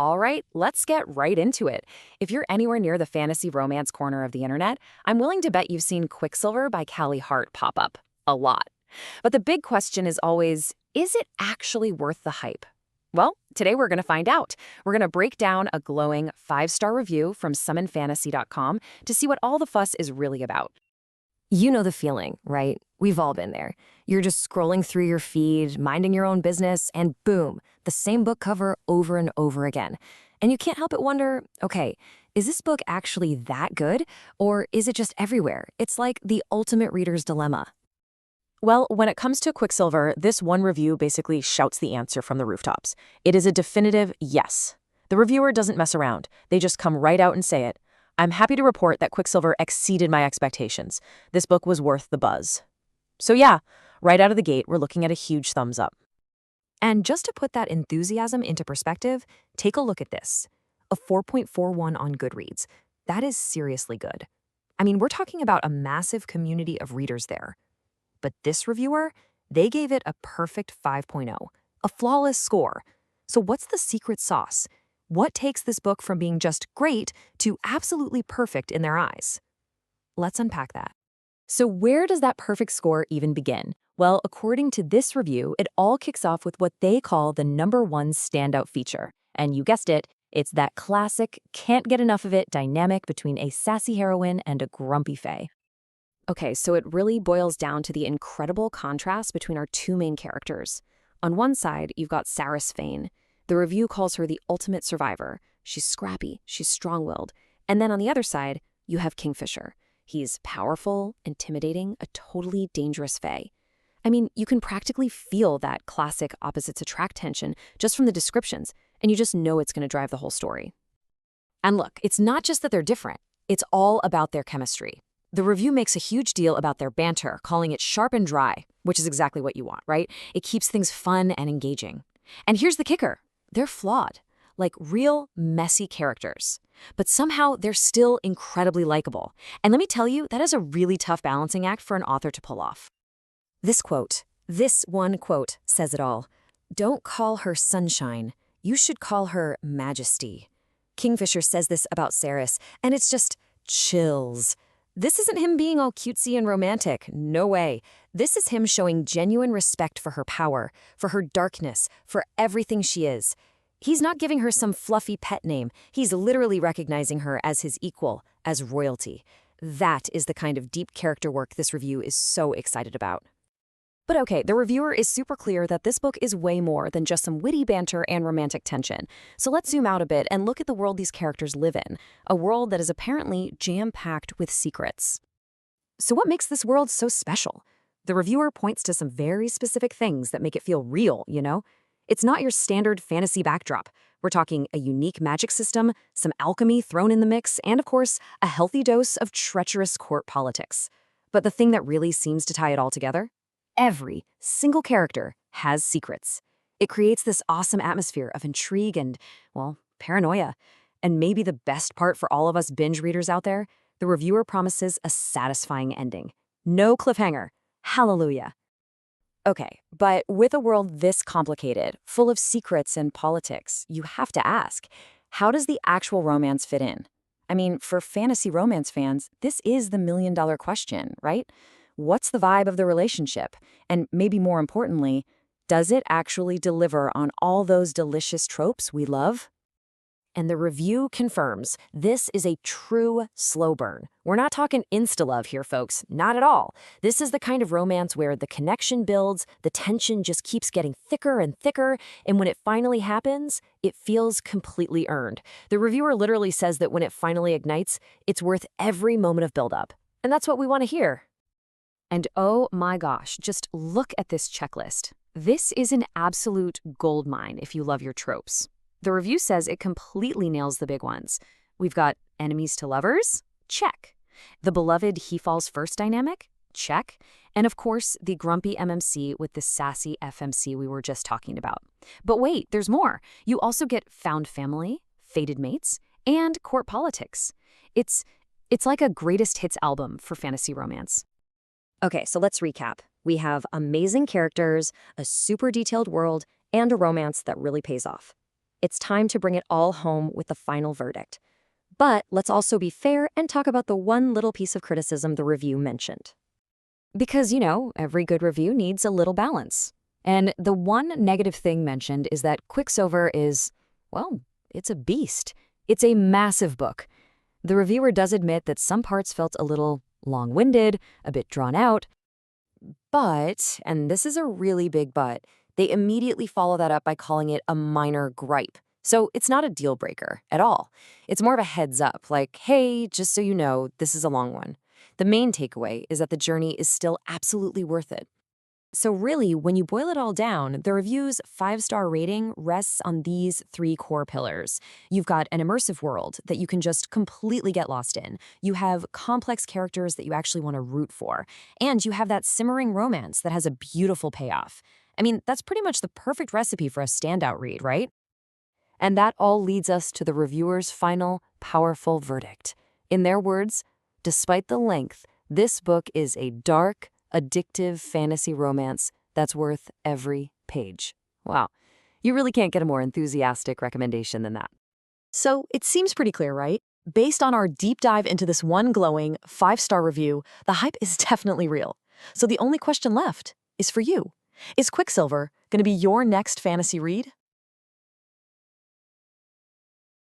All right, let's get right into it. If you're anywhere near the fantasy romance corner of the internet, I'm willing to bet you've seen Quicksilver by Callie Hart pop up. A lot. But the big question is always, is it actually worth the hype? Well, today we're going to find out. We're going to break down a glowing 5-star review from summonfantasy.com to see what all the fuss is really about. You know the feeling, right? We've all been there. You're just scrolling through your feed, minding your own business, and boom, the same book cover over and over again. And you can't help but wonder, okay, is this book actually that good? Or is it just everywhere? It's like the ultimate reader's dilemma. Well, when it comes to Quicksilver, this one review basically shouts the answer from the rooftops. It is a definitive yes. The reviewer doesn't mess around. They just come right out and say it. I'm happy to report that Quicksilver exceeded my expectations. This book was worth the buzz. So yeah, right out of the gate, we're looking at a huge thumbs up. And just to put that enthusiasm into perspective, take a look at this. A 4.41 on Goodreads. That is seriously good. I mean, we're talking about a massive community of readers there. But this reviewer, they gave it a perfect 5.0, a flawless score. So what's the secret sauce? What takes this book from being just great to absolutely perfect in their eyes? Let's unpack that. So where does that perfect score even begin? Well, according to this review, it all kicks off with what they call the #1 standout feature. And you guessed it, it's that classic, can't get enough of it dynamic between a sassy heroine and a grumpy fae. Okay, so it really boils down to the incredible contrast between our two main characters. On one side, you've got Saris Fane. The review calls her the ultimate survivor. She's scrappy, she's strong-willed. And then on the other side, you have Kingfisher. He's powerful, intimidating, a totally dangerous fae. I mean, you can practically feel that classic opposites attract tension just from the descriptions, and you just know it's going to drive the whole story. And look, it's not just that they're different. It's all about their chemistry. The review makes a huge deal about their banter, calling it sharp and dry, which is exactly what you want, right? It keeps things fun and engaging. And here's the kicker. They're flawed, like real messy characters. But somehow they're still incredibly likable. And let me tell you, that is a really tough balancing act for an author to pull off. This one quote says it all. Don't call her sunshine. You should call her majesty. Kingfisher says this about Saris, and it's just chills. This isn't him being all cutesy and romantic. No way. This is him showing genuine respect for her power, for her darkness, for everything she is. He's not giving her some fluffy pet name. He's literally recognizing her as his equal, as royalty. That is the kind of deep character work this review is so excited about. But okay, the reviewer is super clear that this book is way more than just some witty banter and romantic tension. So let's zoom out a bit and look at the world these characters live in, a world that is apparently jam-packed with secrets. So what makes this world so special? The reviewer points to some very specific things that make it feel real, you know? It's not your standard fantasy backdrop. We're talking a unique magic system, some alchemy thrown in the mix, and of course, a healthy dose of treacherous court politics. But the thing that really seems to tie it all together? Every single character has secrets. It creates this awesome atmosphere of intrigue and, well, paranoia. And maybe the best part for all of us binge readers out there, the reviewer promises a satisfying ending. No cliffhanger. Hallelujah. Okay, but with a world this complicated, full of secrets and politics, you have to ask, how does the actual romance fit in? I mean, for fantasy romance fans, this is the million-dollar question, right? What's the vibe of the relationship? And maybe more importantly, does it actually deliver on all those delicious tropes we love? And the review confirms this is a true slow burn. We're not talking insta-love here, folks. Not at all. This is the kind of romance where the connection builds, the tension just keeps getting thicker and thicker, and when it finally happens, it feels completely earned. The reviewer literally says that when it finally ignites, it's worth every moment of buildup. And that's what we want to hear. And oh my gosh, just look at this checklist. This is an absolute goldmine if you love your tropes. The review says it completely nails the big ones. We've got enemies to lovers? Check. The beloved he falls first dynamic? Check. And of course, the grumpy MMC with the sassy FMC we were just talking about. But wait, there's more. You also get found family, fated mates, and court politics. It's like a greatest hits album for fantasy romance. Okay, so let's recap. We have amazing characters, a super detailed world, and a romance that really pays off. It's time to bring it all home with the final verdict. But let's also be fair and talk about the one little piece of criticism the review mentioned. Because, every good review needs a little balance. And the one negative thing mentioned is that Quicksilver is, well, it's a beast. It's a massive book. The reviewer does admit that some parts felt a little long-winded, a bit drawn out. But, and this is a really big but, they immediately follow that up by calling it a minor gripe. So it's not a deal breaker at all. It's more of a heads up, like, hey, just so you know, this is a long one. The main takeaway is that the journey is still absolutely worth it. So really, when you boil it all down, the review's 5-star rating rests on these 3 core pillars. You've got an immersive world that you can just completely get lost in. You have complex characters that you actually want to root for. And you have that simmering romance that has a beautiful payoff. I mean, that's pretty much the perfect recipe for a standout read, right? And that all leads us to the reviewer's final, powerful verdict. In their words, despite the length, this book is a dark, addictive fantasy romance that's worth every page. Wow, you really can't get a more enthusiastic recommendation than that. So it seems pretty clear, right? Based on our deep dive into this one glowing 5-star review, the hype is definitely real. So the only question left is for you. Is Quicksilver going to be your next fantasy read?